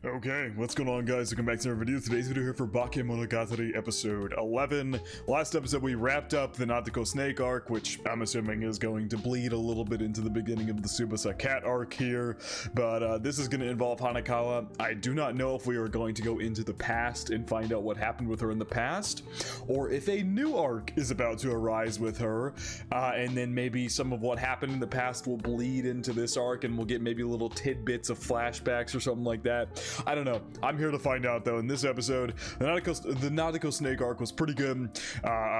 Okay, what's going on, guys? Welcome back to our video. Today's video here for Bakemonogatari episode 11. Last episode we wrapped up the Natoko snake arc, which I'm assuming is going to bleed a little bit into the beginning of the Tsubasa cat arc here, but this is going to involve Hanekawa. I do not know if we are going to go into the past and find out what happened with her in the past, or if a new arc is about to arise with her, and then maybe some of what happened in the past will bleed into this arc, and we'll get maybe little tidbits of flashbacks or something like that. I don't know. I'm here to find out, though. In this episode, the Natoko snake arc was pretty good.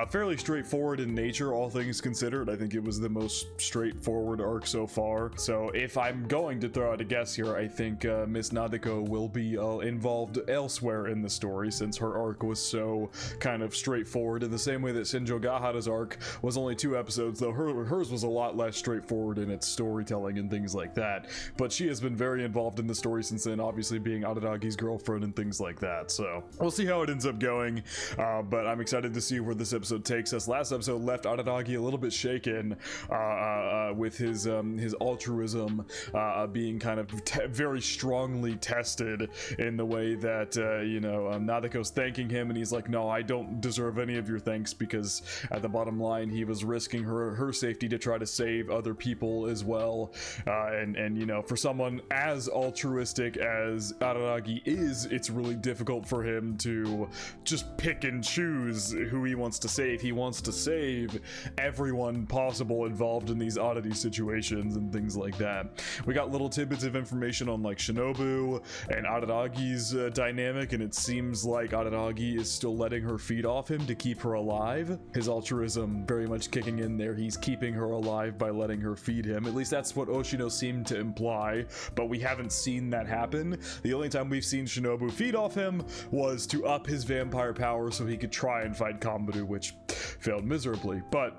Fairly straightforward in nature, all things considered. I think it was the most straightforward arc so far. So if I'm going to throw out a guess here, I think Miss Natoko will be involved elsewhere in the story, since her arc was so kind of straightforward, in the same way that Shinjo Gahara's arc was only 2 episodes, though hers was a lot less straightforward in its storytelling and things like that. But she has been very involved in the story since then, obviously being Araragi's girlfriend and things like that, so we'll see how it ends up going, but I'm excited to see where this episode takes us. Last episode left Araragi a little bit shaken with his altruism being kind of very strongly tested, in the way that Nadeko's thanking him and he's like, no, I don't deserve any of your thanks, because at the bottom line he was risking her safety to try to save other people as well, and you know, for someone as altruistic as Araragi is, it's really difficult for him to just pick and choose who he wants to save. He wants to save everyone possible involved in these oddity situations and things like that. We got little tidbits of information on like Shinobu and Araragi's dynamic, and it seems like Araragi is still letting her feed off him to keep her alive. His altruism very much kicking in there. He's keeping her alive by letting her feed him. At least that's what Oshino seemed to imply, but we haven't seen that happen. The only time we've seen Shinobu feed off him was to up his vampire power so he could try and fight Kambaru, which failed miserably, but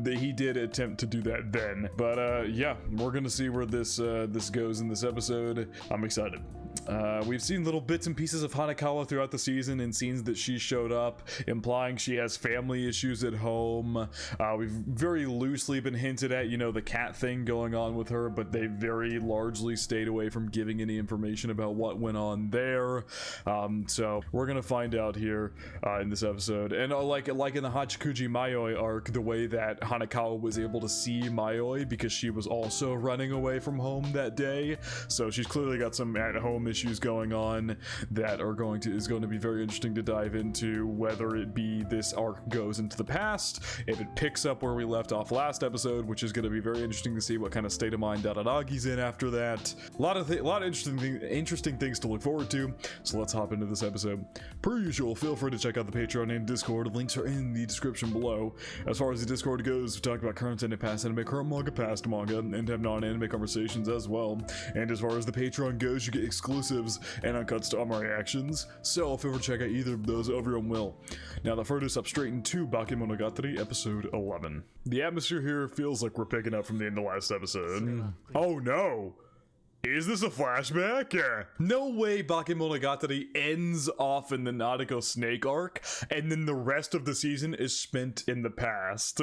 he did attempt to do that then. But yeah, we're gonna see where this goes in this episode. I'm excited. We've seen little bits and pieces of Hanekawa throughout the season, and scenes that she showed up, implying she has family issues at home. We've very loosely been hinted at, you know, the cat thing going on with her, but they very largely stayed away from giving any information about what went on there. So we're gonna find out here in this episode. And like in the Hachikuji Mayoi arc, the way that Hanekawa was able to see Mayoi because she was also running away from home that day. So she's clearly got some at-home issues going on that is going to be very interesting to dive into, whether it be this arc goes into the past, if it picks up where we left off last episode, which is going to be very interesting to see what kind of state of mind Araragi's in after that. A lot of interesting things to look forward to, so let's hop into this episode. Per usual, feel free to check out the Patreon and Discord. Links are in the description below. As far as the Discord goes, we talk about current anime, past anime, current manga, past manga, and have non-anime conversations as well. And as far as the Patreon goes, you get exclusives and uncuts to all my reactions, so feel free to check out either of those over your own will. Now, the furthest up straight into Bakemonogatari episode 11. The atmosphere here feels like we're picking up from the end of last episode. Oh no! Is this a flashback? No way Bakemonogatari ends off in the Natoko snake arc, and then the rest of the season is spent in the past.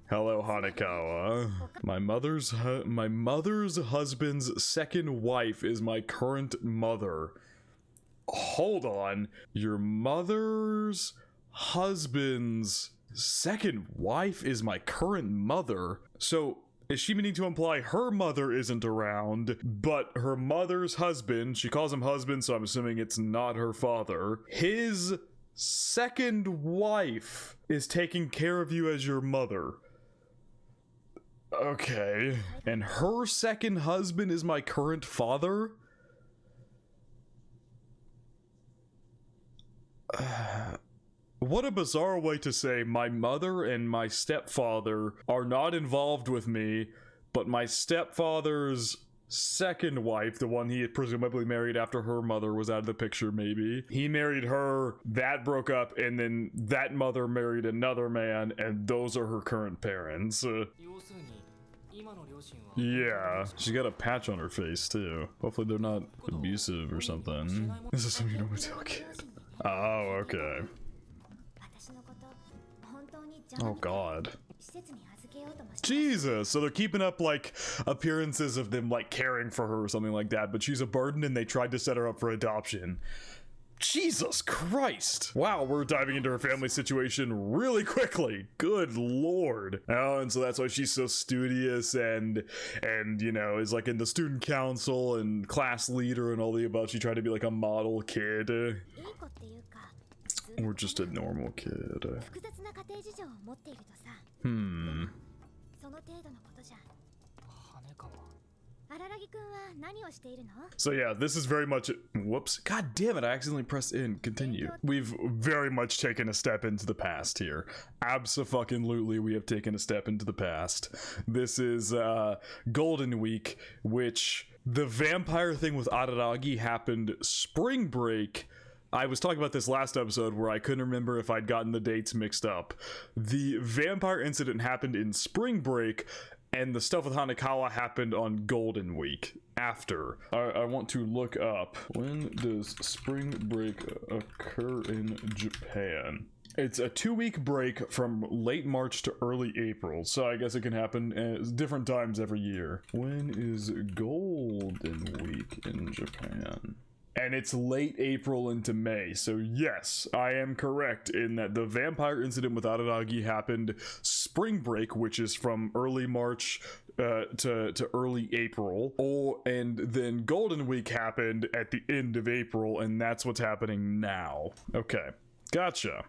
Hello, Hanekawa. My mother's husband's second wife is my current mother. Hold on. Your mother's husband's second wife is my current mother? So, is she meaning to imply her mother isn't around, but her mother's husband, she calls him husband, so I'm assuming it's not her father, his second wife is taking care of you as your mother? Okay. And her second husband is my current father? What a bizarre way to say my mother and my stepfather are not involved with me, but my stepfather's second wife, the one he had presumably married after her mother was out of the picture, maybe. He married her, that broke up, and then that mother married another man, and those are her current parents. Yeah, she got a patch on her face too. Hopefully they're not abusive or something. This is something you normally tell a kid. Oh, okay. Oh god. Jesus, so they're keeping up like appearances of them like caring for her or something like that, but she's a burden and they tried to set her up for adoption. Jesus Christ. Wow, we're diving into her family situation really quickly. Good lord. Oh, and so that's why she's so studious and you know, is like in the student council and class leader and all the above. She tried to be like a model kid. Or just a normal kid. So yeah, this is very much, whoops, god damn it, I accidentally pressed in, continue. We've very much taken a step into the past here. Abso-fucking-lutely, we have taken a step into the past. This is Golden Week, which the vampire thing with Araragi happened spring break. I was talking about this last episode where I couldn't remember if I'd gotten the dates mixed up. The vampire incident happened in spring break, and the stuff with Hanekawa happened on Golden Week after. I want to look up, when does spring break occur in Japan? It's a 2-week break from late March to early April, so I guess it can happen at different times every year. When is Golden Week in Japan? And it's late April into May, so yes, I am correct in that the vampire incident with Araragi happened spring break, which is from early March to early April, and then Golden Week happened at the end of April, and that's what's happening now. Okay, gotcha.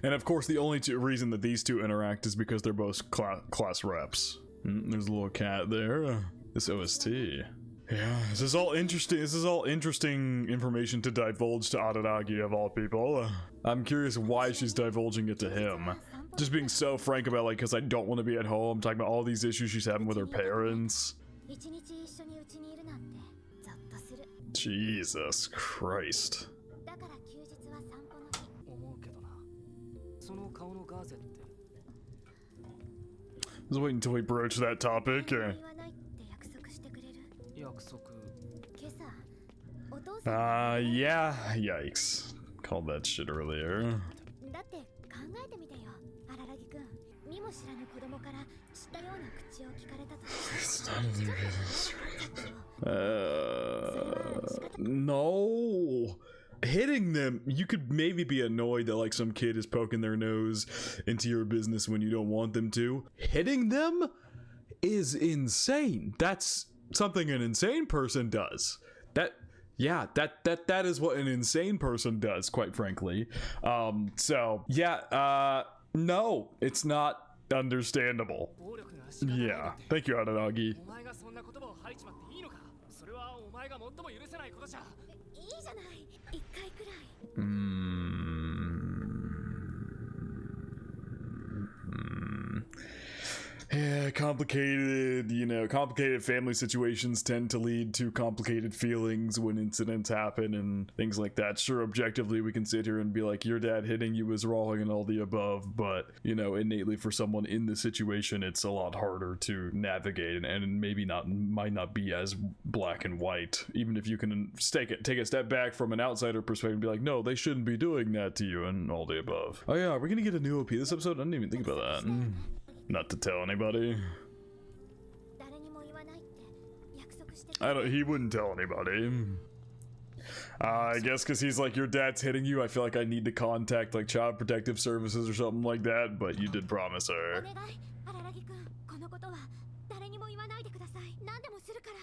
And of course, the only reason that these two interact is because they're both class reps. There's a little cat there. This OST. Yeah, this is all interesting. This is all interesting information to divulge to Araragi of all people. I'm curious why she's divulging it to him. Just being so frank about like, because I don't want to be at home, talking about all these issues she's having with her parents. Jesus Christ. I was waiting until we broach that topic. Yeah, yikes. Called that shit earlier. No. Hitting them, you could maybe be annoyed that like some kid is poking their nose into your business when you don't want them to. Hitting them is insane. That's something an insane person does. That is what an insane person does, quite frankly. So yeah, no, it's not understandable. Yeah, thank you, Araragi. Yeah, complicated, you know, complicated family situations tend to lead to complicated feelings when incidents happen and things like that. Sure, objectively, we can sit here and be like, your dad hitting you is wrong and all the above, but, you know, innately for someone in the situation, it's a lot harder to navigate and maybe might not be as black and white, even if you can take a step back from an outsider perspective and be like, no, they shouldn't be doing that to you and all the above. Oh yeah, we're gonna get a new OP this episode? I didn't even think about that. Not to tell anybody. He wouldn't tell anybody. I guess because he's like, your dad's hitting you, I feel like I need to contact like Child Protective Services or something like that, but you did promise her.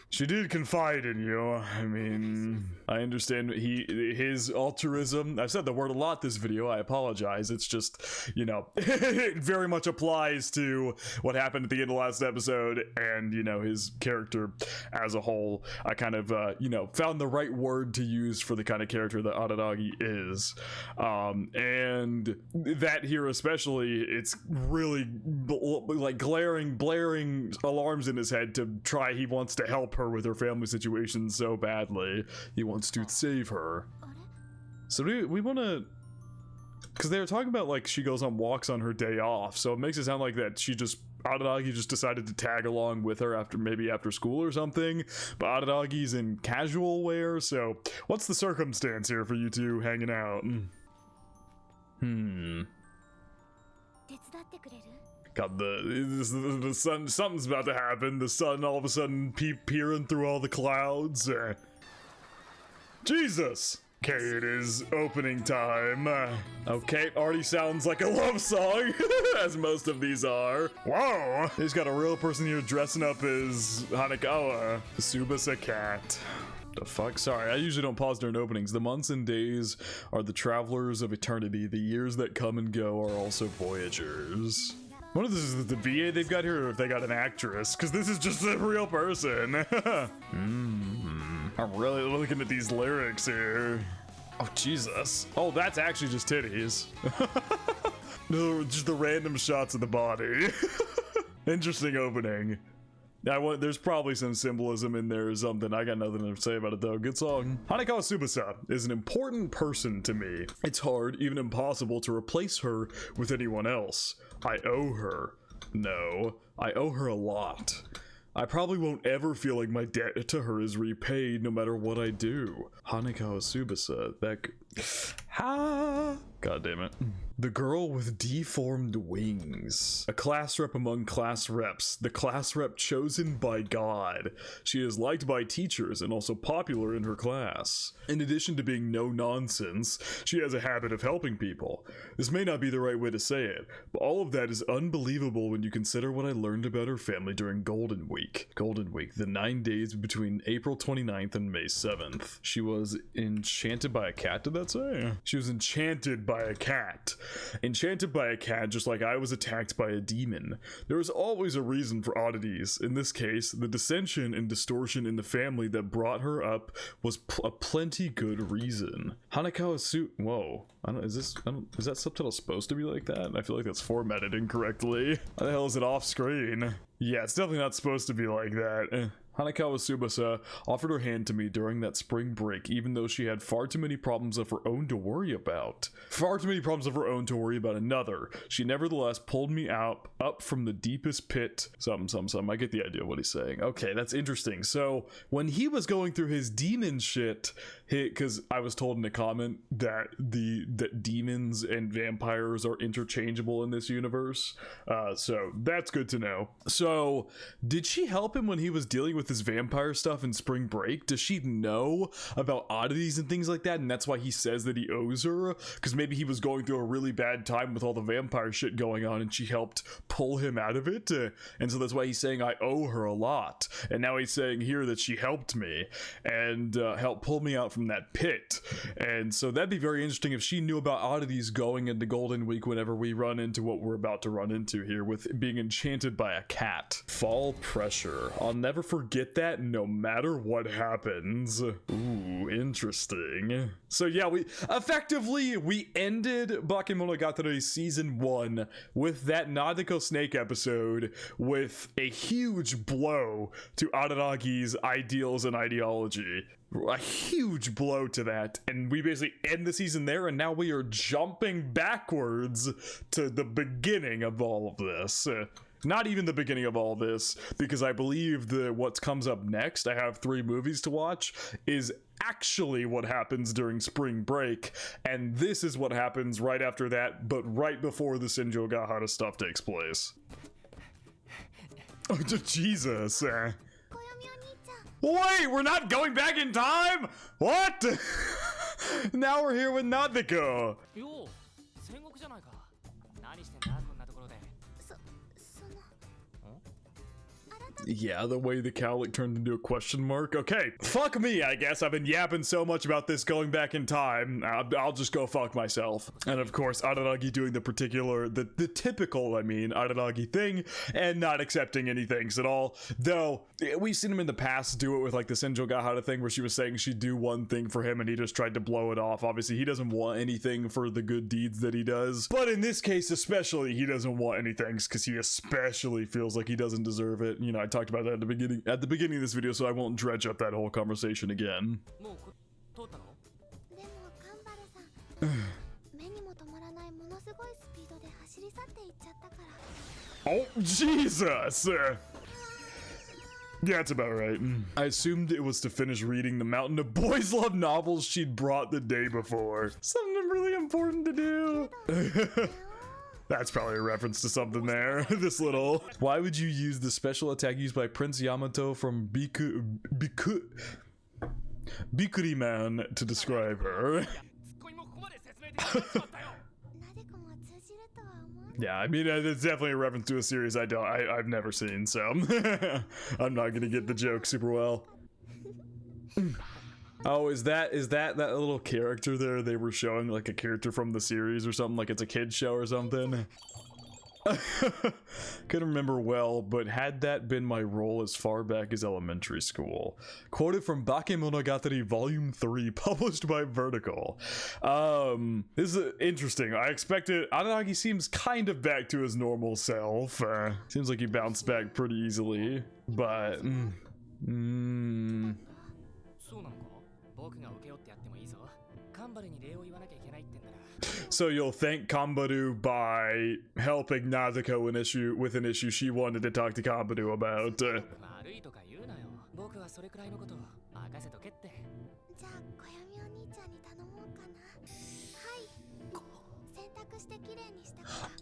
She did confide in you. I mean, I understand his altruism. I've said the word a lot this video, I apologize. It's just, you know, it very much applies to what happened at the end of the last episode and, you know, his character as a whole. I kind of, you know, found the right word to use for the kind of character that Araragi is. And that here especially, it's really like blaring alarms in his head to try, he wants to help her with her family situation so badly. He wants to save her. So we want to, because they were talking about like she goes on walks on her day off, so it makes it sound like that Araragi just decided to tag along with her after school or something, but Araragi's in casual wear, so what's the circumstance here for you two hanging out? God, the sun, something's about to happen. The sun all of a sudden peering through all the clouds. Jesus! Okay, it is opening time. Okay, already sounds like a love song, as most of these are. Whoa! He's got a real person here dressing up as Hanekawa, the TSUBASA cat. The fuck? Sorry, I usually don't pause during openings. The months and days are the travelers of eternity. The years that come and go are also voyagers. I wonder if this is the VA they've got here or if they got an actress, because this is just a real person. I'm really looking at these lyrics here. Oh, Jesus. Oh, that's actually just titties. No, just the random shots of the body. Interesting opening. There's probably some symbolism in there or something. I got nothing to say about it though. Good song. Hanekawa TSUBASA is an important person to me. It's hard, even impossible, to replace her with anyone else. I owe her. No, I owe her a lot. I probably won't ever feel like my debt to her is repaid no matter what I do. Hanekawa TSUBASA, God damn it. The girl with deformed wings. A class rep among class reps. The class rep chosen by God. She is liked by teachers and also popular in her class. In addition to being no nonsense, she has a habit of helping people. This may not be the right way to say it, but all of that is unbelievable when you consider what I learned about her family during Golden Week. Golden Week, the 9 days between April 29th and May 7th. She was enchanted by a cat, did that say? She was enchanted by a cat. Enchanted by a cat, just like I was attacked by a demon. There is always a reason for oddities. In this case, the dissension and distortion in the family that brought her up was a plenty good reason. Hanekawa whoa. Is that subtitle supposed to be like that? I feel like that's formatted incorrectly. How the hell is it off screen? Yeah, it's definitely not supposed to be like that. Hanekawa TSUBASA offered her hand to me during that spring break, even though she had far too many problems of her own to worry about. Far too many problems of her own to worry about another. She nevertheless pulled me up from the deepest pit. Something. I get the idea of what he's saying. Okay, that's interesting. So, when he was going through his demon shit, because I was told in a comment that that demons and vampires are interchangeable in this universe. So, that's good to know. So, did she help him when he was dealing with his vampire stuff in spring break? Does she know about oddities and things like that, and that's why he says that he owes her? Because maybe he was going through a really bad time with all the vampire shit going on and she helped pull him out of it, and so that's why he's saying I owe her a lot. And now he's saying here that she helped me and helped pull me out from that pit. And so that'd be very interesting if she knew about oddities going into Golden Week whenever we run into what we're about to run into here with being enchanted by a cat. Fall pressure. I'll never forget that no matter what happens. Ooh, interesting. So yeah, we ended Bakemonogatari season 1 with that Nadeko Snake episode with a huge blow to Araragi's ideals and ideology. A huge blow to that, and we basically end the season there, and now we are jumping backwards to the beginning of all of this. Not even the beginning of all this, because I believe that what comes up next, I have 3 movies to watch, is actually what happens during spring break, and this is what happens right after that, but right before the Senjo Gahara stuff takes place. Oh, Jesus. Wait, we're not going back in time? What? Now we're here with Nadeko. Yeah, the way the cowlick turned into a question mark. Okay, fuck me, I guess. I've been yapping so much about this going back in time. I'll just go fuck myself. And of course, Araragi doing the typical, Araragi thing and not accepting any things at all. Though, we've seen him in the past do it with like the Senjo Gahara thing where she was saying she'd do one thing for him and he just tried to blow it off. Obviously, he doesn't want anything for the good deeds that he does. But in this case, especially, he doesn't want anything because he especially feels like he doesn't deserve it. You know, I talked about that at the beginning of this video, so I won't dredge up that whole conversation again. Oh, Jesus! Yeah, that's about right. I assumed it was to finish reading the mountain of boys love novels she'd brought the day before. Something really important to do. That's probably a reference to something there. This little. Why would you use the special attack used by Prince Yamato from Bikuri Man to describe her? Yeah, I mean, it's definitely a reference to a series I've never seen, so I'm not gonna get the joke super well. Oh, is that little character there they were showing, like a character from the series or something, like it's a kid's show or something? Couldn't remember well, but had that been my role as far back as elementary school. Quoted from Bakemonogatari Volume 3, published by Vertical. This is interesting. I expected Aranagi seems kind of back to his normal self. Seems like he bounced back pretty easily, but so you'll thank Kambaru by helping Nazuko with an issue she wanted to talk to Kambaru about.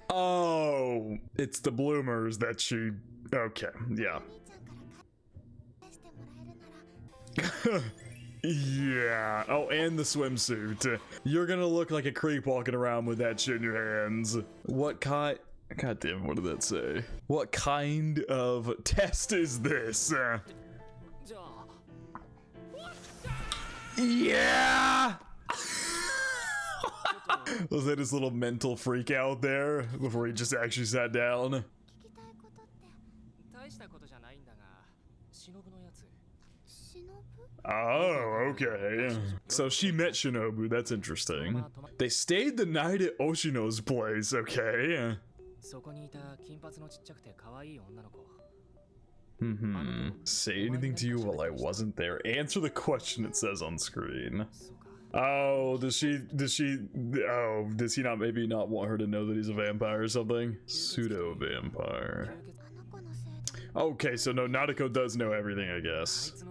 Oh, it's the bloomers that she... Okay, yeah. Yeah. Oh, and the swimsuit. You're gonna look like a creep walking around with that shit in your hands. What kind... God damn, what did that say? What kind of test is this? Yeah! Was that his little mental freak out there before he just actually sat down? Oh, okay. So she met Shinobu, that's interesting. They stayed the night at Oshino's place, okay. Say anything to you while I wasn't there. Answer the question it says on screen. Oh, does he not maybe not want her to know that he's a vampire or something? Pseudo-vampire. Okay, so no, Naruto does know everything, I guess.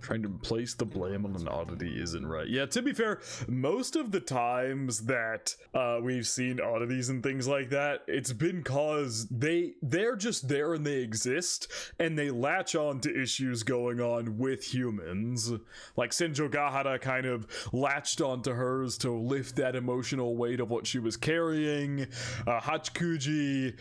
Trying to place the blame on an oddity isn't right. Yeah, to be fair, most of the times that we've seen oddities and things like that, it's been cause they're just there and they exist, and they latch on to issues going on with humans. Like Senjo Gahara kind of latched onto hers to lift that emotional weight of what she was carrying. Hachikuji,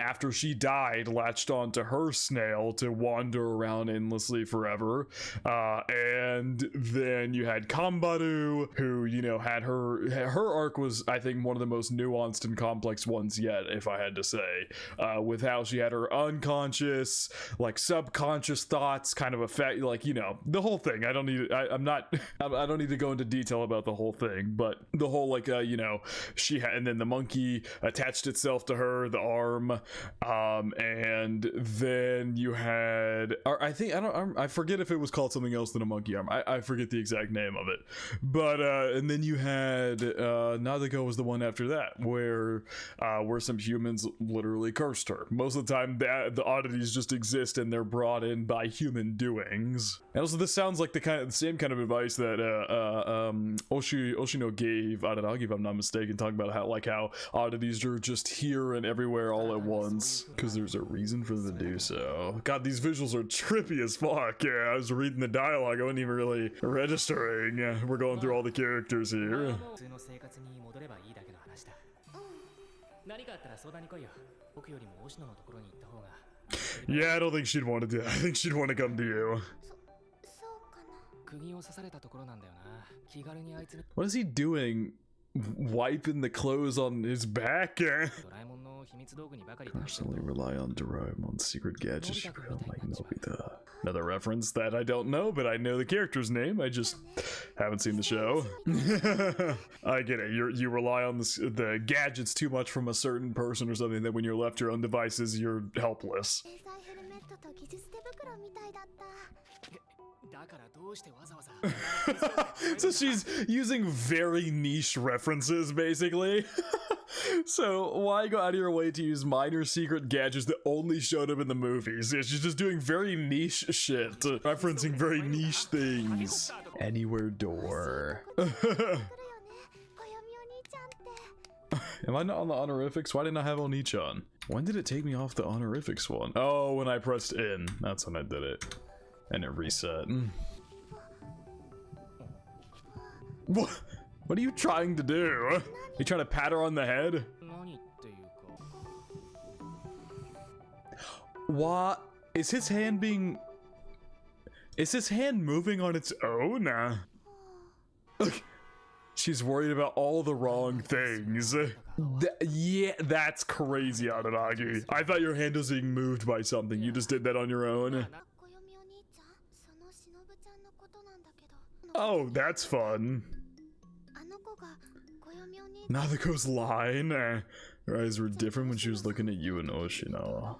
after she died, latched onto her snail to wander around endlessly forever. And then you had Kambaru, who, you know, had her arc was, I think, one of the most nuanced and complex ones yet, if I had to say, with how she had her unconscious, like subconscious thoughts kind of affect, like, you know, the whole thing. I don't need to go into detail about the whole thing, but the whole, like, you know, she had, and then the monkey attached itself to her, the arm, and then you had, or I forget if it was called something else than a monkey arm. I forget the exact name of it, but and then you had Nazuko was the one after that, where some humans literally cursed her. Most of the time the oddities just exist and they're brought in by human doings. And also, this sounds like the same kind of advice that Oshino gave Aranagi, if I'm not mistaken, talking about how oddities are just here and everywhere all at once because there's a reason for them to do so. God, these visuals are trippy as fuck. Yeah, I was reading the dialogue, I wasn't even really registering. We're going through all the characters here. Yeah, I don't think she'd want to do that. I think she'd want to come to you. What is he doing? Wiping the clothes on his back? Personally rely on Doraemon's secret gadgets to help like Nobita. Another reference that I don't know, but I know the character's name. I just haven't seen the show. I get it. You rely on the gadgets too much from a certain person or something that when you're left your own devices, you're helpless. So she's using very niche references, basically. So why go out of your way to use minor secret gadgets that only showed up in the movies? She's just doing very niche shit, referencing very niche things. Anywhere door. Am I not on the honorifics? Why didn't I have Oni-chan? When did it take me off the honorifics one? Oh, when I pressed in. That's when I did it. And it reset. What? What are you trying to do? You trying to pat her on the head? What? Is his hand being... Is his hand moving on its own? Look, she's worried about all the wrong things. Yeah, that's crazy, Aranagi. I thought your hand was being moved by something. You just did that on your own. Oh, that's fun. Nadeko's line. Her eyes were different when she was looking at you and Oshino.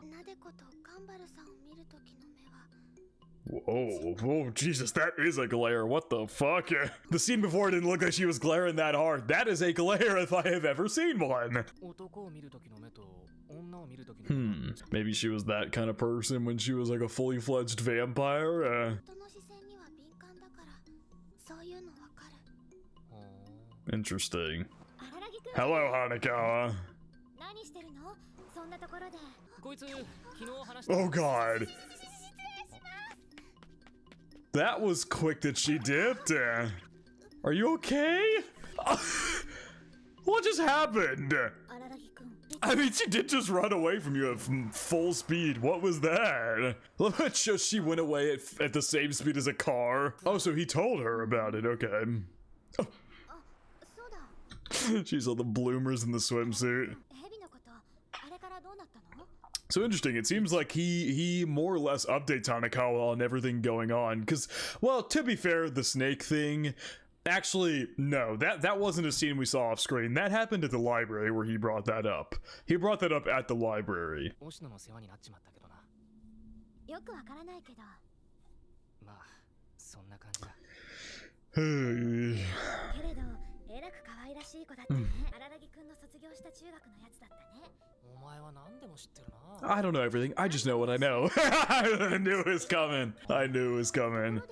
Whoa, whoa, Jesus, that is a glare. What the fuck? The scene before didn't look like she was glaring that hard. That is a glare if I have ever seen one. Maybe she was that kind of person when she was like a fully fledged vampire. Interesting. Hello, Hanekawa. Oh god. That was quick that she dipped. Are you okay? What just happened? I mean, she did just run away from you at full speed. What was that? Look, it shows she went away at the same speed as a car. Oh, so he told her about it. Okay. Oh. She saw the bloomers in the swimsuit. So interesting, it seems like he more or less updates Hanekawa on everything going on, because, well, to be fair, the snake thing, actually, no, that wasn't a scene we saw off screen. That happened at the library where he brought that up. He brought that up at the library. I don't know everything. I just know what I know. I knew it was coming. I knew it was coming.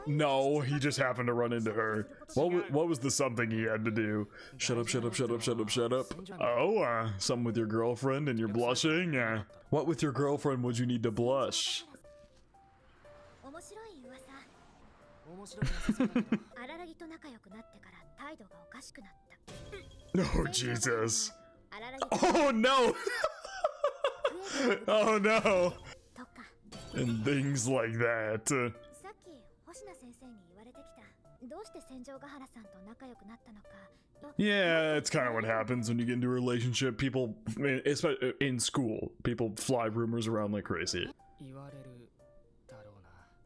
No, he just happened to run into her. What was the something he had to do? Shut up, shut up, shut up, shut up, shut up. Oh, something with your girlfriend and you're blushing? What with your girlfriend would you need to blush? Oh, Jesus. Oh, no. Oh, no. And things like that. Yeah, it's kind of what happens when you get into a relationship. People, especially in school, people fly rumors around like crazy.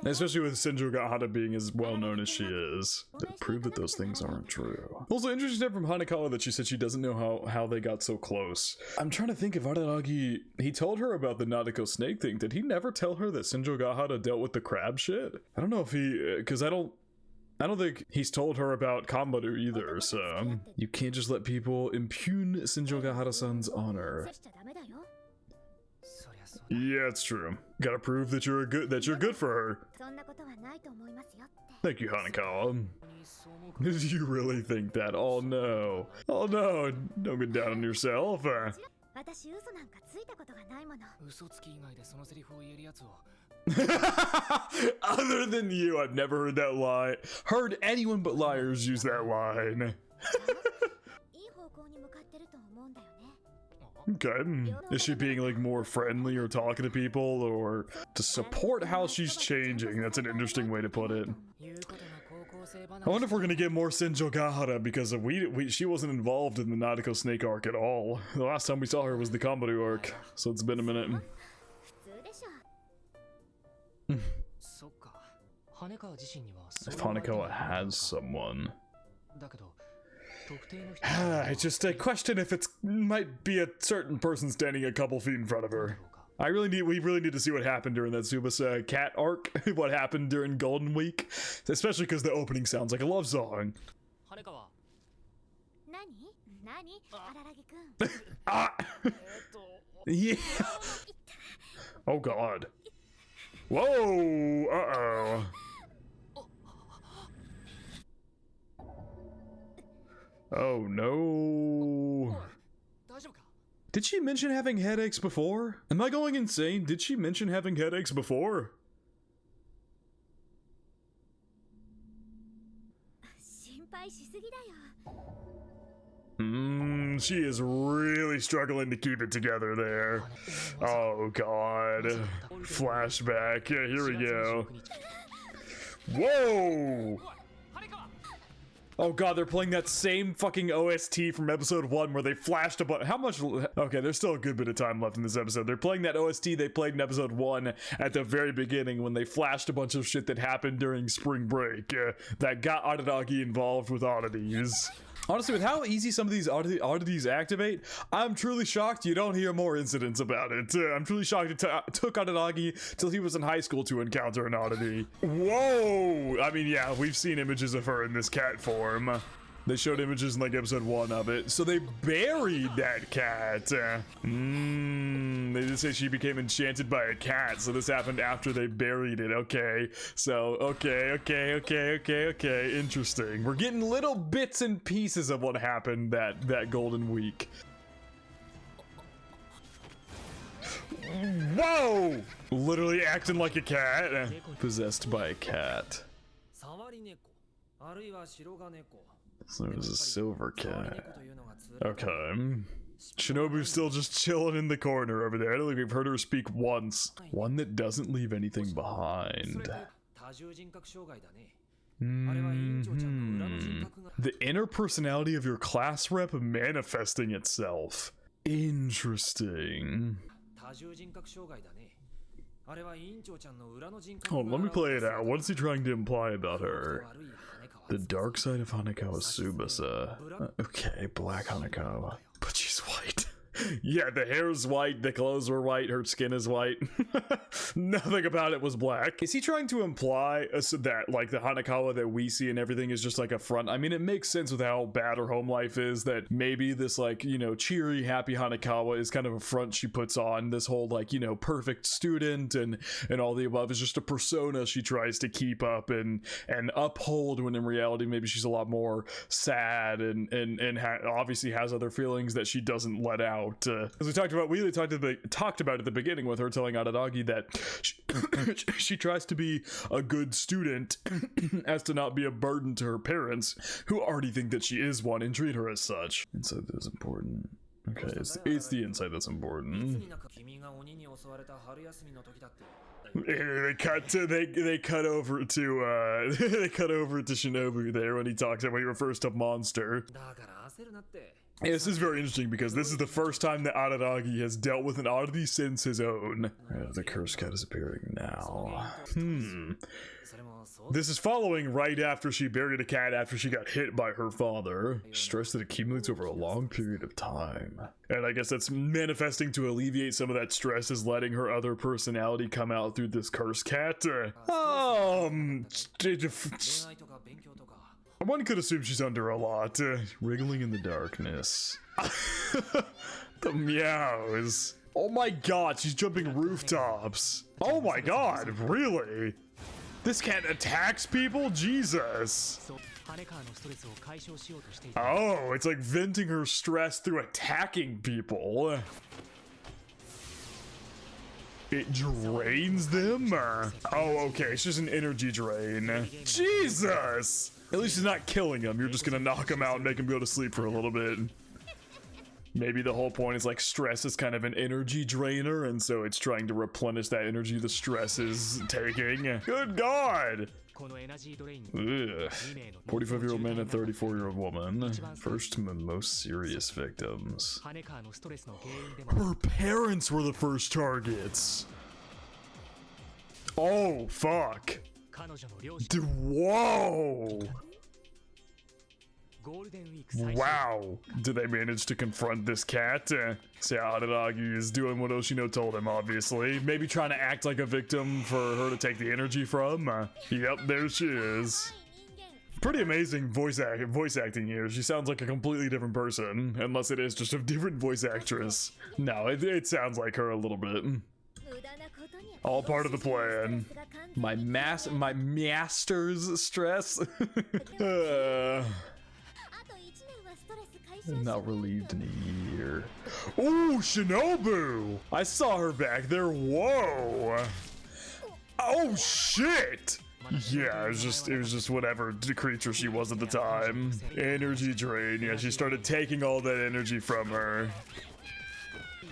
Especially with Senjogahara being as well known as she is. That prove that those things aren't true. Also interesting from Hanekawa that she said she doesn't know how they got so close. I'm trying to think if Aranagi, he told her about the Nadeko snake thing. Did he never tell her that Senjogahara dealt with the crab shit? I don't know if he, because I don't think he's told her about Kambaru either, so you can't just let people impugn Senjogahara-san's honor. Yeah, it's true. Gotta prove that you're good for her. Thank you, Hanekawa. Did you really think that? Oh no. Oh no, don't get down on yourself. Other than you, I've never heard that line. Heard anyone but liars use that line. Okay. Is she being like more friendly or talking to people or to support how she's changing? That's an interesting way to put it. I wonder if we're gonna get more Senjogahara because she wasn't involved in the Nadeko snake arc at all. The last time we saw her was the Kambaru arc, so it's been a minute. If Hanekawa has someone. It's just a question if it might be a certain person standing a couple feet in front of her. We really need to see what happened during that Tsubasa cat arc. What happened during Golden Week, especially because the opening sounds like a love song. Ah. Yeah. Oh God. Whoa. Uh-oh. Oh no. Did she mention having headaches before? Am I going insane? Did she mention having headaches before? She is really struggling to keep it together there. Oh God. Flashback. Yeah, here we go. Whoa! Oh God, they're playing that same fucking OST from episode 1 where they flashed a bunch. How much? Okay, there's still a good bit of time left in this episode. They're playing that OST they played in episode 1 at the very beginning when they flashed a bunch of shit that happened during spring break that got Araragi involved with oddities. Honestly, with how easy some of these oddities activate, I'm truly shocked you don't hear more incidents about it. I'm truly shocked it took Araragi till he was in high school to encounter an oddity. Whoa! I mean, yeah, we've seen images of her in this cat form. They showed images in like episode 1 of it. So they buried that cat. They did say she became enchanted by a cat. So this happened after they buried it. Okay. So, okay. Interesting. We're getting little bits and pieces of what happened that Golden Week. Whoa! Literally acting like a cat. Possessed by a cat. So it was a silver cat. Okay. Shinobu's still just chilling in the corner over there. I don't think we've heard her speak once. One that doesn't leave anything behind. The inner personality of your class rep manifesting itself. Interesting. Oh, let me play it out. What is he trying to imply about her? The dark side of Hanekawa Tsubasa. Okay, black Hanekawa. But she's white. Yeah, the hair's white, the clothes were white, her skin is white. Nothing about it was black. Is he trying to imply that, like, the Hanekawa that we see and everything is just like a front? I mean, it makes sense with how bad her home life is that maybe this, like, you know, cheery, happy Hanekawa is kind of a front she puts on. This whole, like, you know, perfect student and all the above is just a persona she tries to keep up and uphold, when in reality maybe she's a lot more sad and obviously has other feelings that she doesn't let out. As we talked about, talked about at the beginning with her telling Araragi that she tries to be a good student as to not be a burden to her parents, who already think that she is one and treat her as such. Insight that is important. Okay, it's the insight that's important. They cut over to Shinobu there when he refers to monster. Yeah, this is very interesting because this is the first time that Araragi has dealt with an oddity since his own. The cursed cat is appearing now. This is following right after she buried a cat after she got hit by her father. Stress that accumulates over a long period of time. And I guess that's manifesting to alleviate some of that stress, is letting her other personality come out through this cursed cat. One could assume she's under a lot. Wriggling in the darkness. The meows. Oh my god, she's jumping rooftops. Oh my god, really? This cat attacks people? Jesus. Oh, it's like venting her stress through attacking people. It drains them? Oh, okay, it's just an energy drain. Jesus! At least it's not killing him. You're just gonna knock him out and make him go to sleep for a little bit. Maybe the whole point is like stress is kind of an energy drainer, and so it's trying to replenish that energy the stress is taking. Good God! Ugh. 45-year-old man and 34-year-old woman. First to most serious victims. Her parents were the first targets. Oh, fuck. Whoa! Wow, did they manage to confront this cat? So yeah, Araragi is doing what Oshino told him, obviously. Maybe trying to act like a victim for her to take the energy from. Yep, there she is. Pretty amazing voice acting here. She sounds like a completely different person, unless it is just a different voice actress. No, it sounds like her a little bit. All part of the plan. My master's stress. Not relieved in a year. Ooh, Shinobu! I saw her back there. Whoa! Oh shit! Yeah, it was just whatever creature she was at the time. Energy drain. Yeah, she started taking all that energy from her.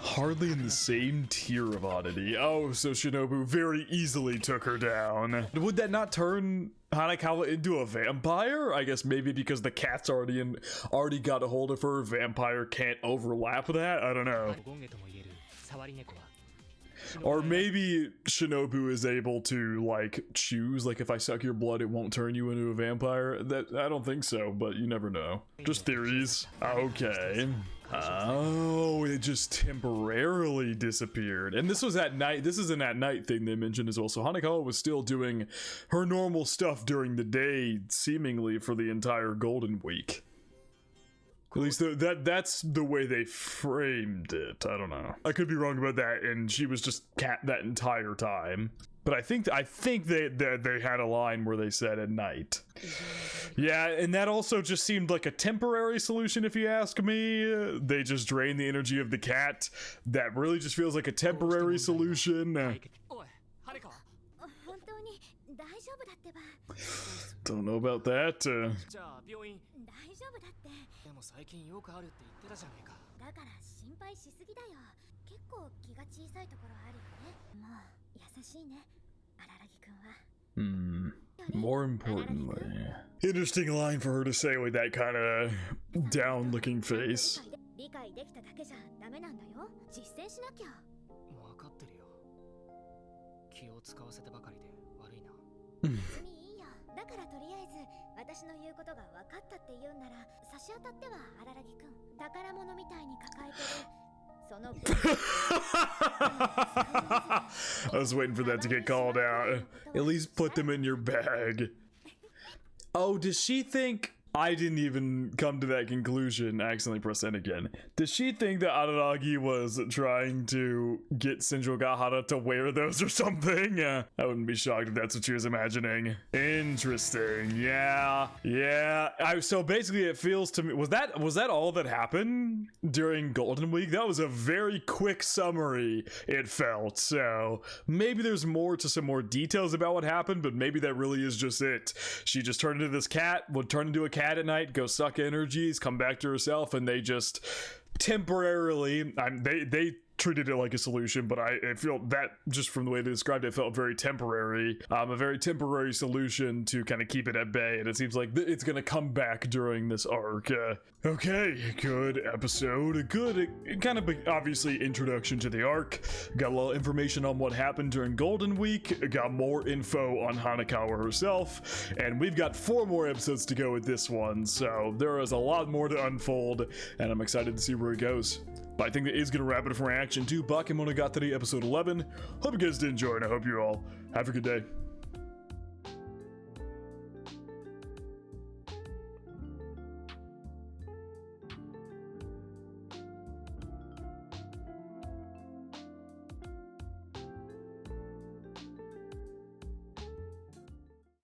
Hardly in the same tier of oddity. Oh, so Shinobu very easily took her down. Would that not turn Hanekawa into a vampire? I guess maybe because the cat's already got a hold of her. Vampire can't overlap that? I don't know. Or maybe Shinobu is able to like choose, like if I suck your blood it won't turn you into a vampire. That I don't think so, but you never know. Just theories. Okay. Oh, it just temporarily disappeared. And this was at night. This is an at night thing they mentioned as well. So Hanekawa was still doing her normal stuff during the day, seemingly for the entire Golden Week. At least that's the way they framed it. I don't know. I could be wrong about that, and she was just cat that entire time. But I think they had a line where they said at night. Yeah, and that also just seemed like a temporary solution, if you ask me. They just drain the energy of the cat. That really just feels like a temporary solution. Don't know about that. More importantly, interesting line for her to say with that kind of down looking face. I was waiting for that to get called out. At least put them in your bag. Oh, does she think... I didn't even come to that conclusion. I accidentally pressed N again. Does she think that Araragi was trying to get Senjo Gahara to wear those or something? I wouldn't be shocked if that's what she was imagining. Interesting. Yeah. So basically it feels to me, was that all that happened during Golden Week? That was a very quick summary, it felt. So maybe there's more to some more details about what happened, but maybe that really is just it. She just turned into this cat, would turn into a cat at night, go suck energies, come back to herself, and they just temporarily, they treated it like a solution, but I feel that just from the way they described it, felt very temporary. A very temporary solution to kind of keep it at bay, and it seems like it's gonna come back during this arc. Okay, good episode, a good kind of obviously introduction to the arc. Got a little information on what happened during Golden Week, got more info on Hanekawa herself, and we've got 4 more episodes to go with this one, so there is a lot more to unfold, and I'm excited to see where it goes. But I think that is going to wrap it up for reaction to Bakemonogatari episode 11. Hope you guys did enjoy, and I hope you all have a good day.